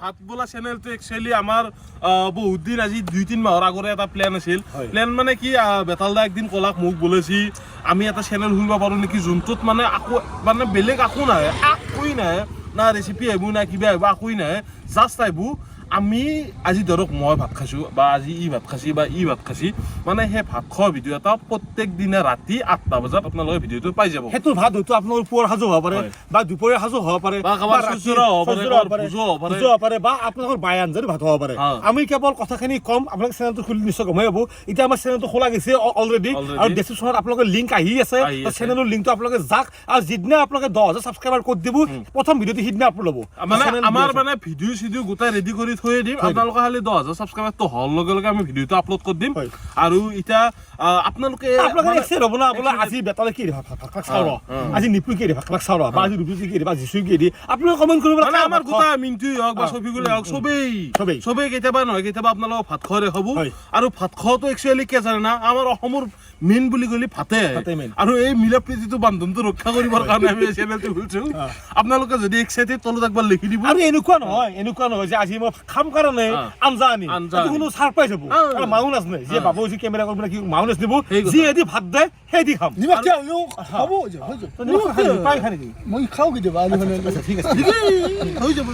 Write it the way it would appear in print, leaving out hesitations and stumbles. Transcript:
ভাত বোলা চেনেলটো একচুৱেলি আমাৰ বহুত দিন আজি 2-3 মাহৰ আগৰে এটা প্লেন আছিল প্লেন মানে কি বেতালদা একদিন কলাক মোক বলেছি আমি এটা চেনেল খুলিব পাৰো নেকি যোনটোত মানে আকৌ মানে বেলেগ আকো নাই আকোই নাই না ৰেচিপি আহিব না কিবা আহিব আকোই নাই জাষ্ট আহিব আমি আজি ধৰক মই ভাত খাইছো বা আজি ই ভাত খাইছি বা ই ভাত খাইছি মানে সেই ভাত খোৱা ভিডিঅ' এটা প্ৰত্যেক দিনে ৰাতি 8টা বজাত আপোনালোকে ভিডিঅ'টো পাই যাব সেইটো ভাত হয়তো আপোনালোকৰ পুৱাৰ সাজু হ'ব পাৰে বা দুপৰীয়া সাজু হ'ব পাৰে বা কাবাৰ সুচুৰা হ'ব পাৰে ভোজো হ'ব পাৰে বা আপোনালোকৰ বাই আঞ্জাৰো ভাত হ'ব পাৰে আমি কেৱল কথাখিনি কম আপোনালোকে চেনেলটো খুলি নিশ্চয় গমেই হ'ব এতিয়া আমাৰ চেনেলটো খোলা গৈছে অলৰেডি আৰু ডেছক্ৰিপশ্যনত আপোনালোকৰ লিংক আহি আছে চেনেলৰ লিংকটো আপোনালোকে যাওক আৰু যিদিনা আপোনালোকে 10,000 ছাবস্ক্ৰাইবাৰ ক'ত দিব প্ৰথম ভিডিঅ'টো সিদিনা আপলোড হ'ব মানে আমাৰ মানে ভিডিঅ' চিডিঅ' গোটাই ৰেডি কৰি থৈ দিম আপোনালোকে খালি 10,000 ছাবস্ক্ৰাইবাৰটো হোৱাৰ লগে লগে আমি ভিডিঅ'টো আপলোড কৰি দিম আৰু এতিয়া আপোনালোকে এক্সেল হ'ব না বোলে আজি বেতালে কি ভাত চাওঁ আজি নিপু কি ভাত চাওঁ বা আজি ৰূপজি কি বা যিচু কি আপোনালোকে কমেণ্ট কৰিব মানে আমাৰ গোটা মিন্টুই হওক বা ছবিগুলি হওক চবেই কেতিয়াবা নহয় কেতিয়াবা আপোনালোকক ভাত খোৱাৰে হ'ব আৰু ভাত খোৱাটো একচুৱেলি কি জানে না আমাৰ অসমৰ মেইন বুলি ক'লে ভাতে আৰু এই মিলা প্ৰীতিটো বান্ধনটো ৰক্ষা কৰিবৰ কাৰণে আমি এই চেনেলটো খুলিছো আপোনালোকে যদি এক্সাইটেড তলত একবাৰ লিখি দিব আৰু এনেকুৱা নহয় যে আজি মই খাম কাৰণে আঞ্জা আনি কোনো ছাৰপ্ৰাইজ হ'ব আৰু মাউনাছ নাই যে বাবু যি কেমেৰা কৰিব কি মাউনাছ দিব যি এদি ভাত দে সেই দি খাম নিমখ দিয়া হ'ব হৈ যাব পাই খাই নেকি মই খাওঁ কেতিয়াবা ঠিক আছে হৈ যাব